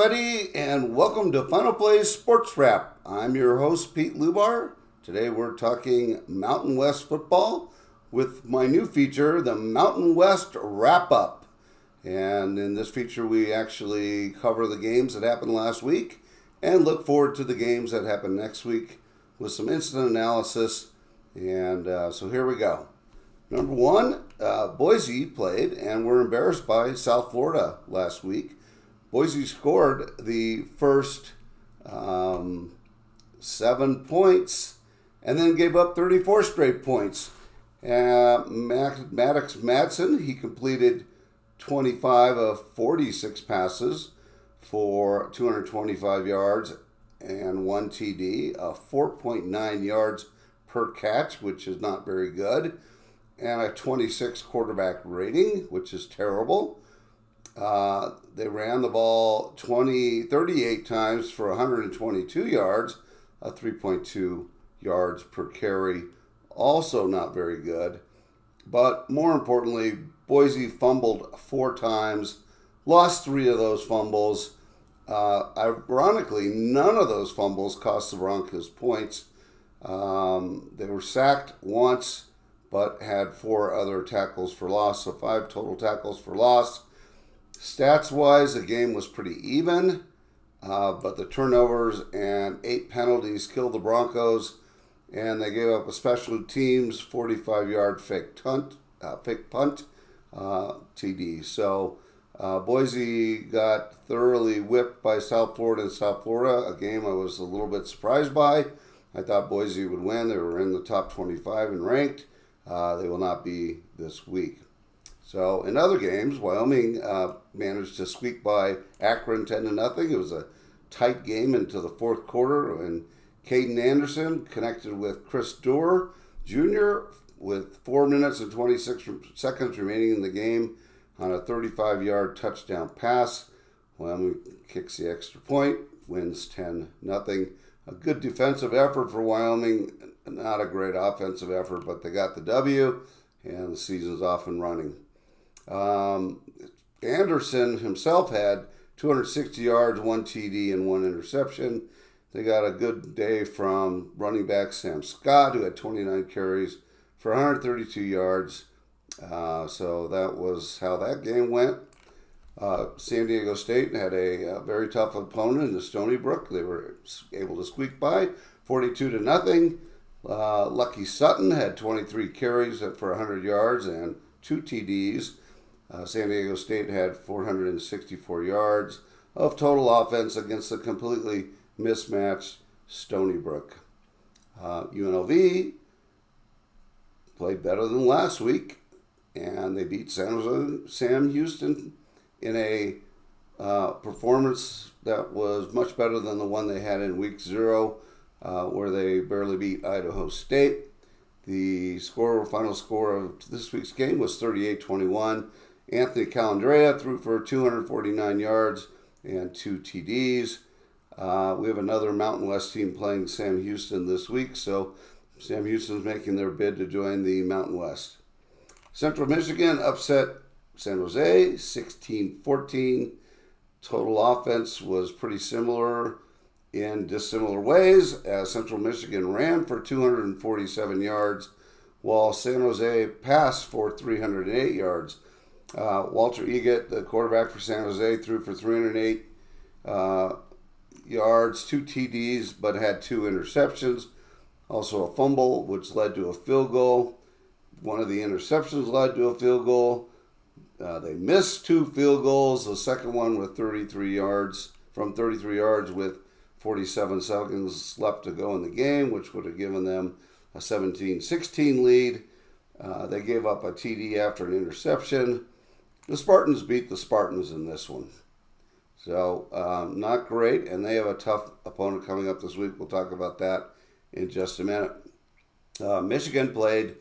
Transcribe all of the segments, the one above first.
everybody, and welcome to Final Play Sports Wrap. I'm your host, Pete Lubar. Today we're talking Mountain West football with my new feature, the Mountain West Rap Up. And in this feature, we actually cover the games that happened last week and look forward to the games that happen next week with some instant analysis. And so here we go. Number one, Boise played and were embarrassed by South Florida last week. Boise scored the first 7 points and then gave up 34 straight points. Maddox Madsen, he completed 25 of 46 passes for 225 yards and 1 TD, 4.9 yards per catch, which is not very good, and a 26 quarterback rating, which is terrible. They ran the ball 38 times for 122 yards, 3.2 yards per carry, also not very good. But more importantly, Boise fumbled 4 times, lost 3 of those fumbles. Ironically, none of those fumbles cost the Broncos points. They were sacked once, but had 4 other tackles for loss, so 5 total tackles for loss. Stats-wise, the game was pretty even, but the turnovers and 8 penalties killed the Broncos, and they gave up a special teams 45-yard fake punt TD. So Boise got thoroughly whipped by South Florida and South Florida, a game I was a little bit surprised by. I thought Boise would win. They were in the top 25 and ranked. They will not be this week. So in other games, Wyoming managed to squeak by Akron 10-0. It was a tight game into the fourth quarter, and Caden Anderson connected with Chris Doerr Jr. with 4 minutes and 26 seconds remaining in the game on a 35-yard touchdown pass. Wyoming kicks the extra point, wins 10-0. A good defensive effort for Wyoming, not a great offensive effort, but they got the W, and the season's off and running. Anderson himself had 260 yards, 1 TD, and 1 interception. They got a good day from running back Sam Scott, who had 29 carries for 132 yards. So that was how that game went. San Diego State had a very tough opponent in Stony Brook. They were able to squeak by 42-0. Lucky Sutton had 23 carries for 100 yards and 2 TDs. San Diego State had 464 yards of total offense against a completely mismatched Stony Brook. UNLV played better than last week, and they beat Sam Houston in a performance that was much better than the one they had in week 0, where they barely beat Idaho State. The final score of this week's game was 38-21. Anthony Calandrea threw for 249 yards and 2 TDs. We have another Mountain West team playing Sam Houston this week, so Sam Houston's making their bid to join the Mountain West. Central Michigan upset San Jose 16-14. Total offense was pretty similar in dissimilar ways, as Central Michigan ran for 247 yards, while San Jose passed for 308 yards. Walter Eggett, the quarterback for San Jose, threw for 308 yards, 2 TDs, but had 2 interceptions. Also a fumble, which led to a field goal. One of the interceptions led to a field goal. They missed 2 field goals, the second one with 33 yards, from 33 yards with 47 seconds left to go in the game, which would have given them a 17-16 lead. They gave up a TD after an interception. The Spartans beat the Spartans in this one. So, not great, and they have a tough opponent coming up this week. We'll talk about that in just a minute. Michigan played,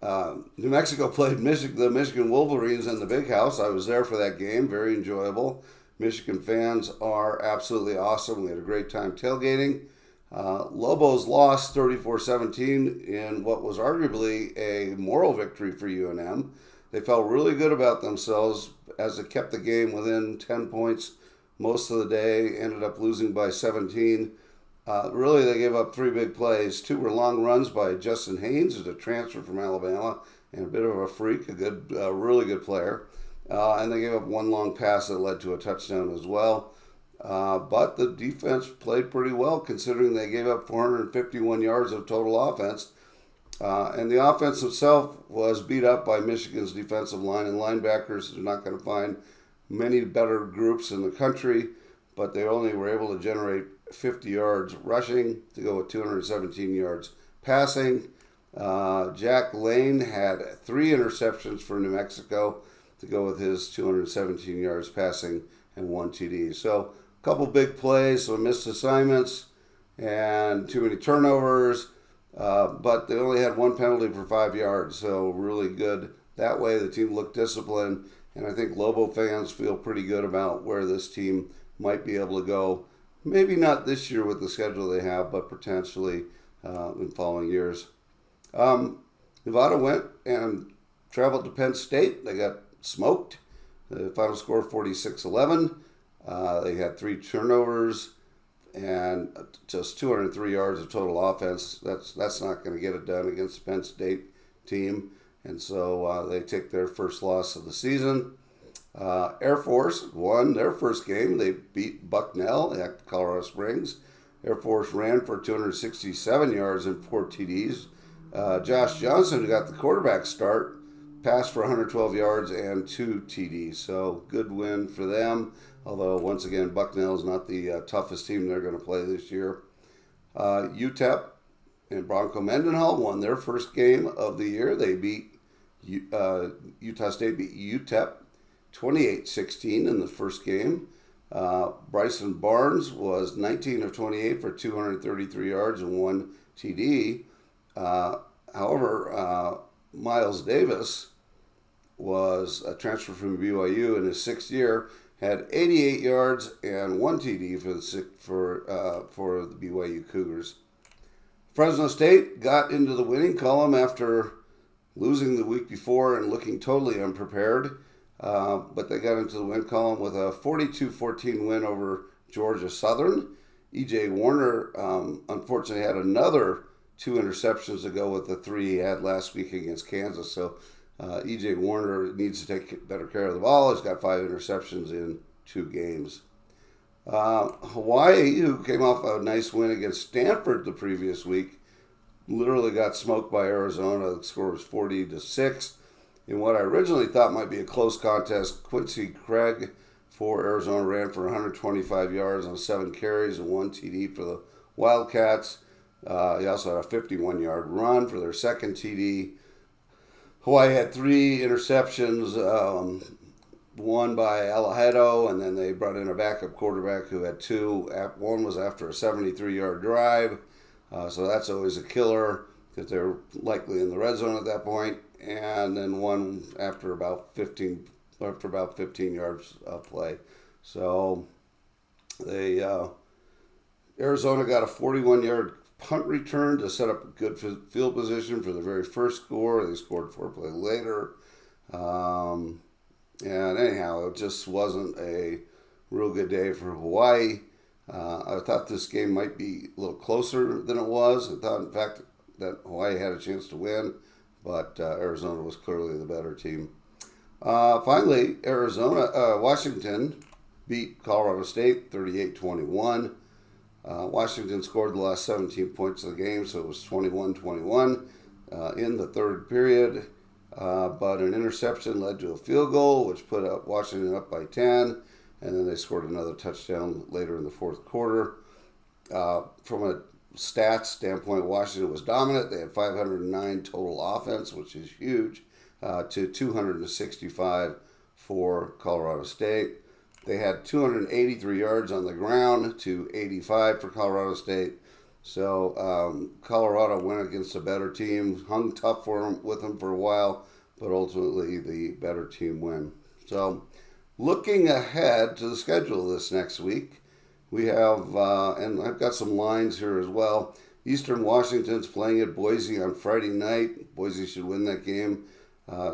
New Mexico played the Michigan Wolverines in the Big House. I was there for that game, very enjoyable. Michigan fans are absolutely awesome. We had a great time tailgating. Lobos lost 34-17 in what was arguably a moral victory for UNM. They felt really good about themselves as it kept the game within 10 points most of the day, ended up losing by 17. Really, they gave up three big plays. Two were long runs by Justin Haynes, who's a transfer from Alabama, and a bit of a freak, really good player. And they gave up one long pass that led to a touchdown as well. But the defense played pretty well, considering they gave up 451 yards of total offense. And the offense itself was beat up by Michigan's defensive line and linebackers. They're not going to find many better groups in the country, but they only were able to generate 50 yards rushing to go with 217 yards passing. Jack Lane had 3 interceptions for New Mexico to go with his 217 yards passing and 1 TD. So a couple big plays, some missed assignments, and too many turnovers. But they only had 1 penalty for 5 yards, so really good. That way the team looked disciplined, and I think Lobo fans feel pretty good about where this team might be able to go. Maybe not this year with the schedule they have, but potentially in following years. Nevada went and traveled to Penn State. They got smoked. The final score 46-11. They had 3 turnovers and just 203 yards of total offense. That's not going to get it done against the Penn State team. And so they take their first loss of the season. Air Force won their first game. They beat Bucknell at Colorado Springs. Air Force ran for 267 yards and 4 TDs. Josh Johnson, who got the quarterback start, passed for 112 yards and 2 TDs. So good win for them. Although, once again, Bucknell is not the toughest team they're going to play this year. UTEP and Bronco Mendenhall won their first game of the year. They beat Utah State beat UTEP 28-16 in the first game. Bryson Barnes was 19 of 28 for 233 yards and 1 TD. However, Miles Davis was a transfer from BYU in his 6th year, had 88 yards and 1 TD for the BYU Cougars. Fresno State got into the winning column after losing the week before and looking totally unprepared. But they got into the win column with a 42-14 win over Georgia Southern. E.J. Warner, unfortunately, had another 2 interceptions to go with the 3 he had last week against Kansas. So E.J. Warner needs to take better care of the ball. He's got 5 interceptions in 2 games. Hawaii, who came off a nice win against Stanford the previous week, literally got smoked by Arizona. The score was 40-6. In what I originally thought might be a close contest, Quincy Craig for Arizona ran for 125 yards on 7 carries and 1 TD for the Wildcats. He also had a 51-yard run for their second TD. Hawaii had 3 interceptions, one by Alajedo, and then they brought in a backup quarterback who had 2. One was after a 73-yard drive, so that's always a killer because they're likely in the red zone at that point. And then one after about 15 yards of play. So they Arizona got a 41-yard punt return to set up a good field position for the very first score. They scored 4 plays later. And anyhow, it just wasn't a real good day for Hawaii. I thought this game might be a little closer than it was. I thought, in fact, that Hawaii had a chance to win, but Arizona was clearly the better team. Finally, Washington beat Colorado State 38-21. Washington scored the last 17 points of the game, so it was 21-21 in the third period. But an interception led to a field goal, which put Washington up by 10, and then they scored another touchdown later in the fourth quarter. From a stats standpoint, Washington was dominant. They had 509 total offense, which is huge, to 265 for Colorado State. They had 283 yards on the ground to 85 for Colorado State. So Colorado went against a better team, hung tough with them for a while, but ultimately the better team win. So looking ahead to the schedule this next week, we have, and I've got some lines here as well. Eastern Washington's playing at Boise on Friday night. Boise should win that game.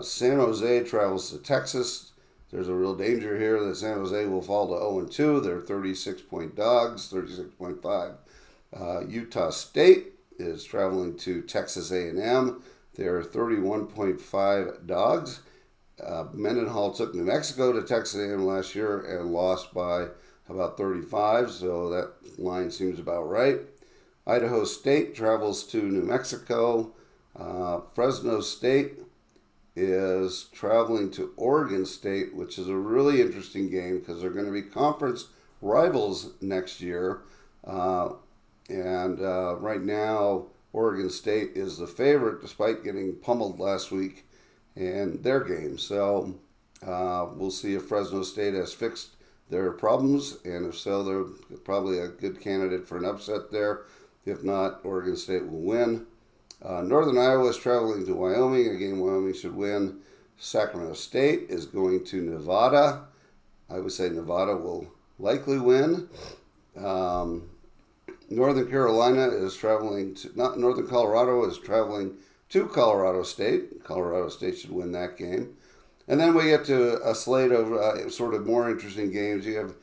San Jose travels to Texas there's a real danger here that San Jose will fall to 0-2. They're 36-point dogs, 36.5. Utah State is traveling to Texas A&M. They're 31.5 dogs. Mendenhall took New Mexico to Texas A&M last year and lost by about 35, so that line seems about right. Idaho State travels to New Mexico. Fresno State is traveling to Oregon State, which is a really interesting game because they're going to be conference rivals next year. Right now, Oregon State is the favorite despite getting pummeled last week in their game. So we'll see if Fresno State has fixed their problems, and if so, they're probably a good candidate for an upset there. If not, Oregon State will win. Northern Iowa is traveling to Wyoming, a game Wyoming should win. Sacramento State is going to Nevada. I would say Nevada will likely win. Northern Carolina is traveling to, not Northern Colorado is traveling to Colorado State. Colorado State should win that game. And then we get to a slate of sort of more interesting games. You have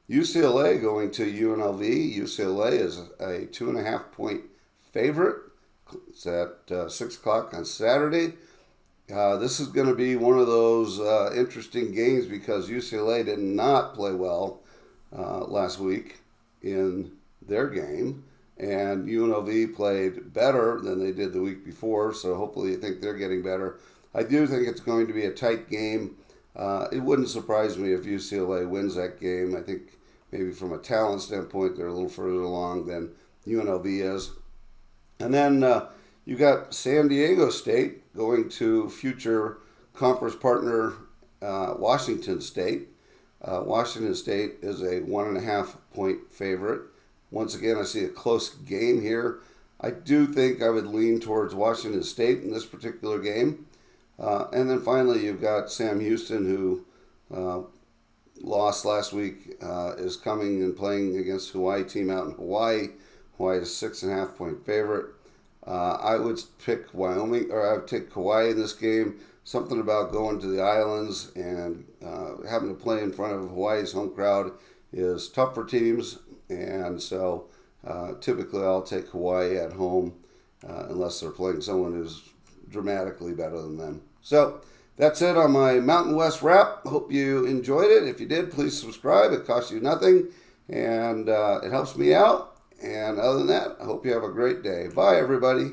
UCLA going to UNLV. UCLA is a 2.5-point favorite. It's at 6 o'clock on Saturday. This is going to be one of those interesting games because UCLA did not play well last week in their game, and UNLV played better than they did the week before, so hopefully you think they're getting better. I do think it's going to be a tight game. It wouldn't surprise me if UCLA wins that game. I think maybe from a talent standpoint, they're a little further along than UNLV is. And then you got San Diego State going to future conference partner Washington State. Washington State is a 1.5-point favorite. Once again, I see a close game here. I do think I would lean towards Washington State in this particular game. And then finally, you've got Sam Houston, who lost last week, is coming and playing against Hawaii team out in Hawaii. Hawaii is a 6.5-point favorite. I would pick Wyoming, or I would take Hawaii in this game. Something about going to the islands and having to play in front of Hawaii's home crowd is tough for teams, and so typically I'll take Hawaii at home unless they're playing someone who's dramatically better than them. So that's it on my Mountain West Wrap. Hope you enjoyed it. If you did, please subscribe. It costs you nothing, and it helps me out. And other than that, I hope you have a great day. Bye, everybody.